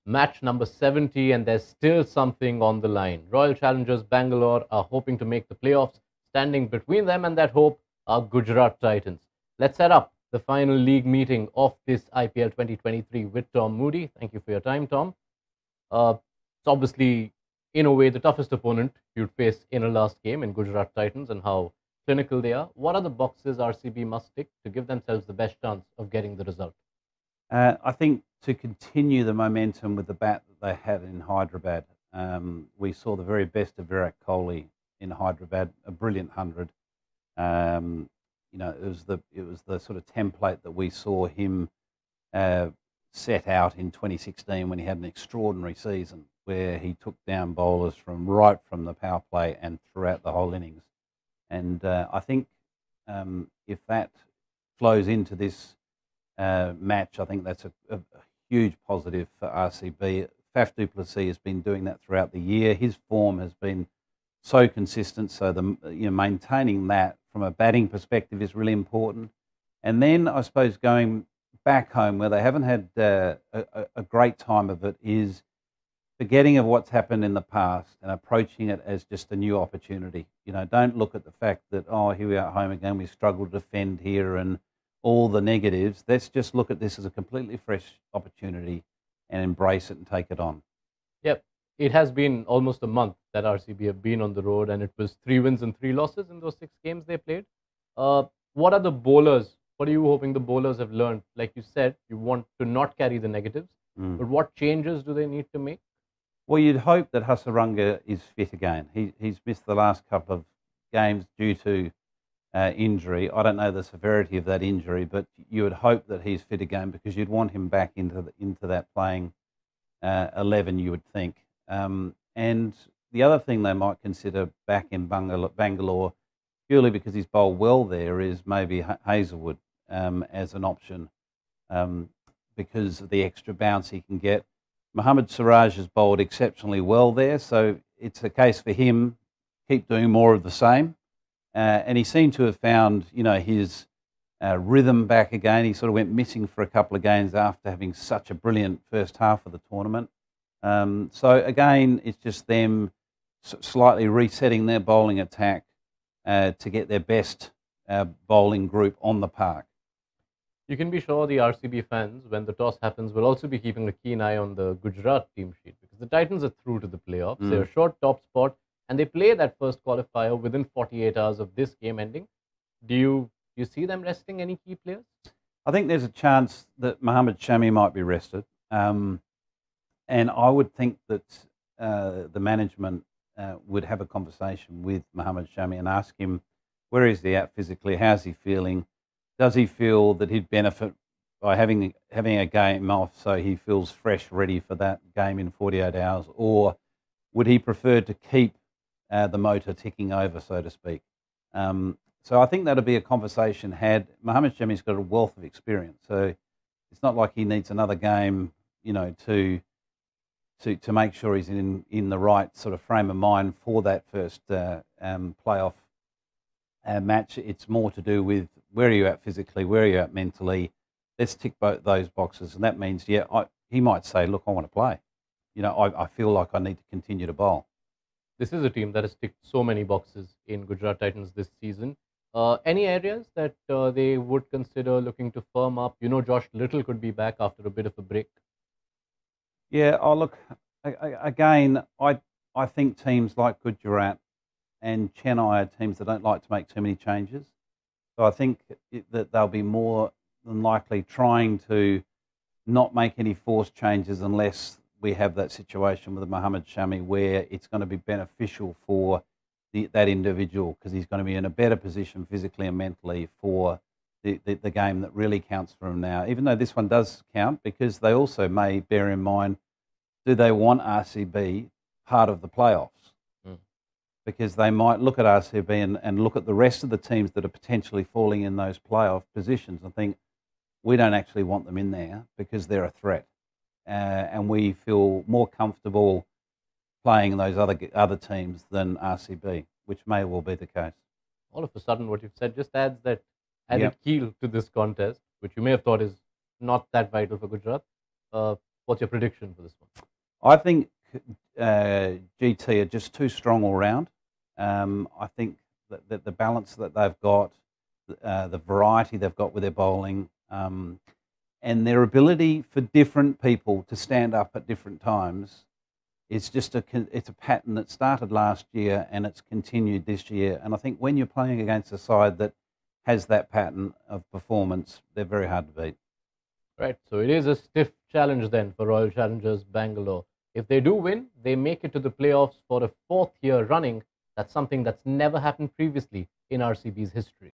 match number 70, and there's still something on the line. Royal Challengers Bangalore are hoping to make the playoffs. Standing between them and that hope are Gujarat Titans. Let's set up the final league meeting of this IPL 2023 with Tom Moody. Thank you for your time, Tom. It's obviously, in a way, the toughest opponent you'd face in a last game in Gujarat Titans and how clinical they are. What are the boxes RCB must tick to give themselves the best chance of getting the result? I think to continue the momentum with the bat that they had in Hyderabad, we saw the very best of Virat Kohli in Hyderabad, a brilliant 100. It was the sort of template that we saw him set out in 2016 when he had an extraordinary season where he took down bowlers right from the power play and throughout the whole innings. And I think if that flows into this match, I think that's a huge positive for RCB. Faf du Plessis has been doing that throughout the year. His form has been so consistent, so maintaining that from a batting perspective is really important. And then I suppose going back home where they haven't had a great time of it is forgetting of what's happened in the past and approaching it as just a new opportunity. Don't look at the fact that, oh, here we are at home again, we struggle to defend here and all the negatives. Let's just look at this as a completely fresh opportunity and embrace it and take it on. Yep. It has been almost a month that RCB have been on the road, and it was 3 wins and 3 losses in those 6 games they played. What are the bowlers? What are you hoping the bowlers have learned? Like you said, you want to not carry the negatives, but what changes do they need to make? Well, you'd hope that Hasaranga is fit again. He's missed the last couple of games due to injury. I don't know the severity of that injury, but you would hope that he's fit again because you'd want him back into that playing 11, you would think. And the other thing they might consider back in Bangalore, purely because he's bowled well there, is maybe Hazelwood as an option because of the extra bounce he can get. Mohammad Siraj has bowled exceptionally well there, so it's a case for him, keep doing more of the same. And he seemed to have found, his rhythm back again. He sort of went missing for a couple of games after having such a brilliant first half of the tournament. So again, it's just them slightly resetting their bowling attack to get their best bowling group on the park. You can be sure the RCB fans, when the toss happens, will also be keeping a keen eye on the Gujarat team sheet because the Titans are through to the playoffs. They're a short top spot, and they play that first qualifier within 48 hours of this game ending. Do you see them resting any key players? I think there's a chance that Mohammad Shami might be rested. And I would think that the management would have a conversation with Mohammad Shami and ask him, where is he at physically? How's he feeling? Does he feel that he'd benefit by having a game off so he feels fresh, ready for that game in 48 hours? Or would he prefer to keep the motor ticking over, so to speak? So I think that'll be a conversation had. Mohammad Shami's got a wealth of experience, so it's not like he needs another game, to make sure he's in the right sort of frame of mind for that first playoff match. It's more to do with where are you at physically, where are you at mentally. Let's tick both those boxes, and that means, he might say, look, I want to play. I feel like I need to continue to bowl. This is a team that has ticked so many boxes in Gujarat Titans this season. Any areas that they would consider looking to firm up? Josh Little could be back after a bit of a break. Yeah, look, again, I think teams like Gujarat and Chennai are teams that don't like to make too many changes. So I think that they'll be more than likely trying to not make any forced changes unless we have that situation with Mohammad Shami where it's going to be beneficial for that individual because he's going to be in a better position physically and mentally for the game that really counts for him now, even though this one does count because they also may bear in mind, do they want RCB part of the playoffs? Because they might look at RCB and look at the rest of the teams that are potentially falling in those playoff positions and think, we don't actually want them in there because they're a threat. And we feel more comfortable playing those other teams than RCB, which may well be the case. All of a sudden, what you've said just adds that added keel to this contest, which you may have thought is not that vital for Gujarat. What's your prediction for this one? I think GT are just too strong all round. I think that the balance that they've got, the variety they've got with their bowling, and their ability for different people to stand up at different times, it's a pattern that started last year and it's continued this year. And I think when you're playing against a side that has that pattern of performance, they're very hard to beat. Right, so it is a stiff challenge then for Royal Challengers Bangalore. If they do win, they make it to the playoffs for a 4th year running. That's something that's never happened previously in RCB's history.